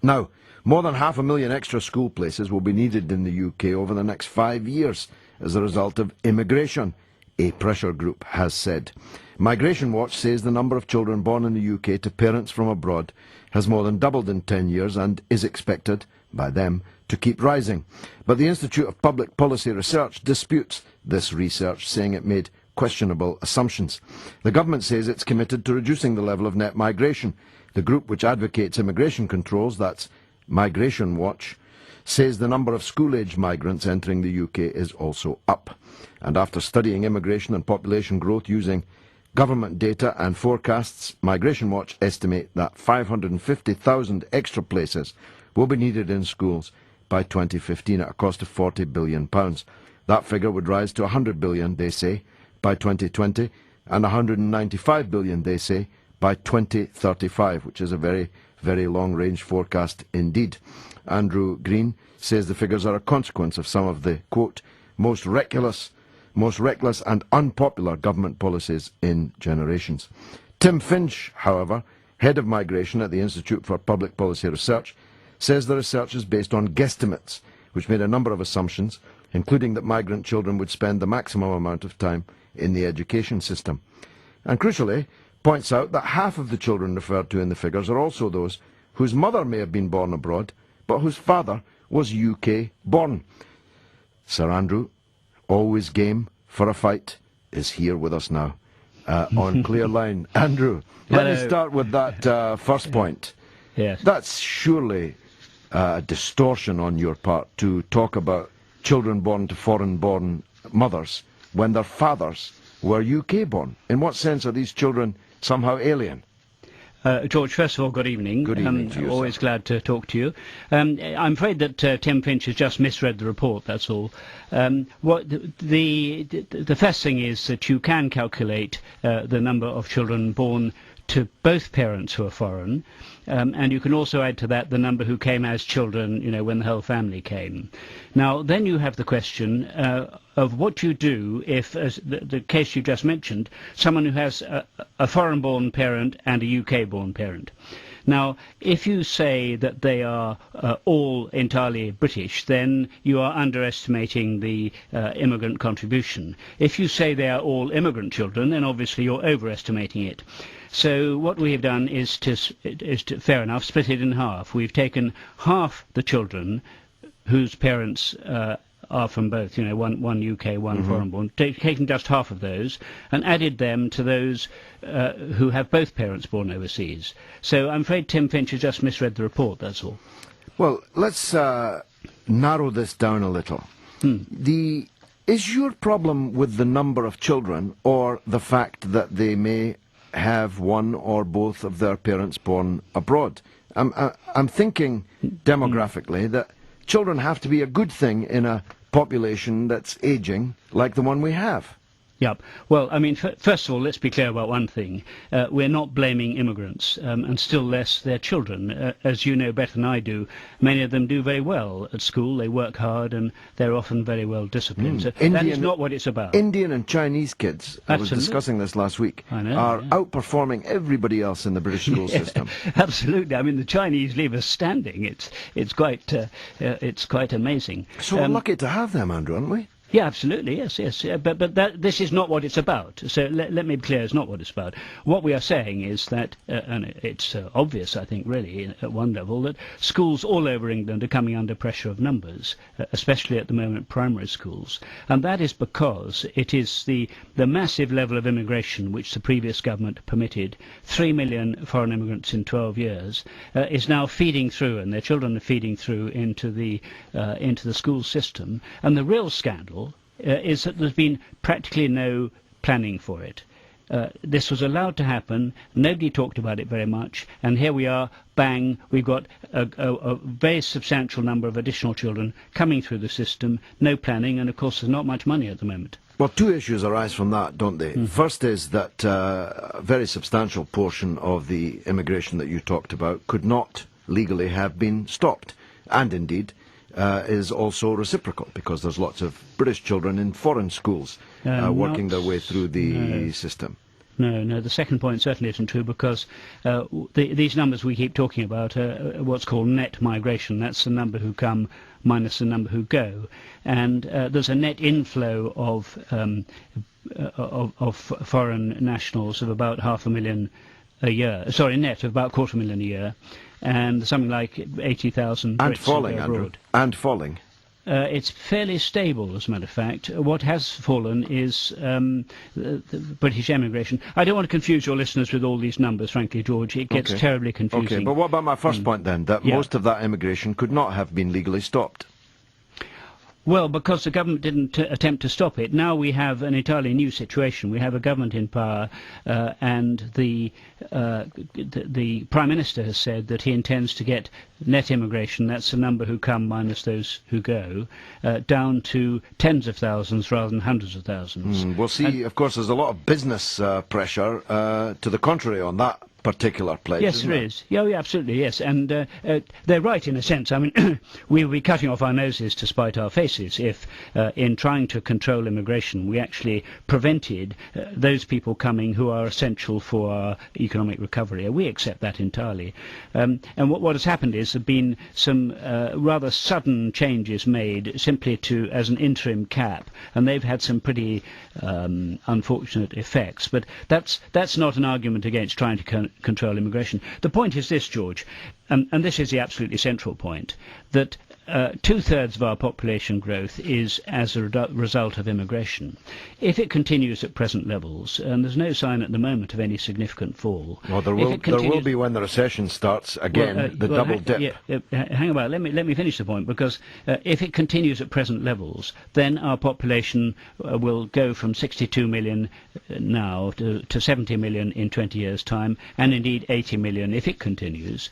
Now, more than 500,000 extra school places will be needed in the UK over the next 5 years as a result of immigration, a pressure group has said. Migration Watch says the number of children born in the UK to parents from abroad has more than doubled in 10 years and is expected, by them, to keep rising. But the Institute of Public Policy Research disputes this research, saying it made questionable assumptions. The government says it's committed to reducing the level of net migration. The group which advocates immigration controls, that's Migration Watch, says the number of school-age migrants entering the UK is also up. And after studying immigration and population growth using government data and forecasts, Migration Watch estimate that 550,000 extra places will be needed in schools by 2015 at a cost of £40 billion. That figure would rise to £100 billion, they say, by 2020, and £195 billion, they say, by 2035, which is a very, very long-range forecast indeed. Andrew Green says the figures are a consequence of some of the, quote, most reckless and unpopular government policies in generations. Tim Finch, however, head of migration at the Institute for Public Policy Research, says the research is based on guesstimates, which made a number of assumptions, including that migrant children would spend the maximum amount of time in the education system. And crucially, points out that half of the children referred to in the figures are also those whose mother may have been born abroad, but whose father was UK born. Sir Andrew, always game for a fight, is here with us now on Clear Line. Andrew, let me start with that first point. Yes. That's surely a distortion on your part to talk about children born to foreign-born mothers when their fathers were UK-born. In what sense are these children somehow alien? George, first of all, good evening. Good evening to you, always sir. Glad to talk to you. I'm afraid that Tim Finch has just misread the report, that's all. What the first thing is that you can calculate the number of children born to both parents who are foreign, and you can also add to that the number who came as children, when the whole family came. Now, then you have the question of what you do if, as the case you just mentioned, someone who has a foreign-born parent and a UK-born parent. Now, if you say that they are all entirely British, then you are underestimating the immigrant contribution. If you say they are all immigrant children, then obviously you're overestimating it. So what we have done is to fair enough, split it in half. We've taken half the children whose parents are from both, one UK, one foreign-born, taken just half of those and added them to those who have both parents born overseas. So I'm afraid Tim Finch has just misread the report, that's all. Well, let's narrow this down a little. Is your problem with the number of children or the fact that they may have one or both of their parents born abroad? I'm thinking demographically that children have to be a good thing in a population that's aging like the one we have. Yep. Well, I mean, first of all, let's be clear about one thing. We're not blaming immigrants, and still less their children. As you know better than I do, many of them do very well at school. They work hard, and they're often very well disciplined. So that is not what it's about. Indian and Chinese kids, I was discussing this last week, are outperforming everybody else in the British school system. Absolutely. I mean, the Chinese leave us standing. It's quite amazing. So we're lucky to have them, Andrew, aren't we? Yeah, absolutely, yes. But this is not what it's about. So let me be clear, it's not what it's about. What we are saying is that, and it's obvious, I think, really, at one level, that schools all over England are coming under pressure of numbers, especially at the moment primary schools. And that is because it is the massive level of immigration which the previous government permitted, 3 million foreign immigrants in 12 years, is now feeding through, and their children are feeding through into the school system. And the real scandal is that there's been practically no planning for it. This was allowed to happen, nobody talked about it very much, and here we are, bang, we've got a very substantial number of additional children coming through the system, no planning, and of course there's not much money at the moment. Well, two issues arise from that, don't they? First is that a very substantial portion of the immigration that you talked about could not legally have been stopped, and indeed is also reciprocal, because there's lots of British children in foreign schools working their way through the system. No, the second point certainly isn't true, because these numbers we keep talking about are what's called net migration. That's the number who come minus the number who go. And there's a net inflow of foreign nationals of about 500,000 a year. Sorry, net of about 250,000 a year, and something like 80,000 And Brits falling, who go Andrew. abroad. And falling. It's fairly stable, as a matter of fact. What has fallen is the British emigration. I don't want to confuse your listeners with all these numbers, frankly, George. It gets Okay. terribly confusing. Okay, but what about my first point then, that Yeah. most of that immigration could not have been legally stopped? Well, because the government didn't attempt to stop it, now we have an entirely new situation. We have a government in power, and the Prime Minister has said that he intends to get net immigration, that's the number who come minus those who go, down to tens of thousands rather than hundreds of thousands. We'll see, of course, there's a lot of business pressure to the contrary on that particular pledge. Yes, isn't there is. Yeah, absolutely, yes. And they're right in a sense. I mean, we would be cutting off our noses to spite our faces if, in trying to control immigration, we actually prevented those people coming who are essential for our economic recovery. We accept that entirely. And what has happened is there have been some rather sudden changes made simply as an interim cap, and they've had some pretty unfortunate effects. But that's not an argument against trying to control immigration. The point is this, George, and this is the absolutely central point, that two-thirds of our population growth is as a result of immigration. If it continues at present levels, and there's no sign at the moment of any significant fall. Well, there will be when the recession starts again, double dip. Hang about, let me finish the point, because if it continues at present levels, then our population will go from 62 million now to 70 million in 20 years' time, and indeed 80 million if it continues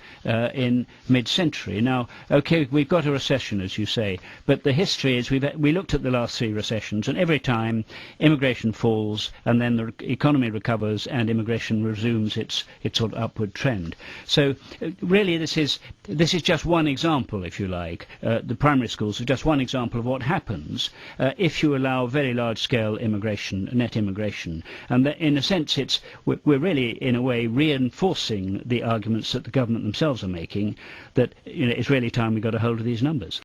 in mid-century. Now, okay, we've got a recession, as you say, but the history is we looked at the last three recessions, and every time immigration falls and then the economy recovers and immigration resumes its sort of upward trend. So really this is just one example, if you like. The primary schools are just one example of what happens if you allow very large-scale immigration, net immigration. And in a sense we're really in a way reinforcing the arguments that the government themselves are making, that it's really time we got a hold of these numbers.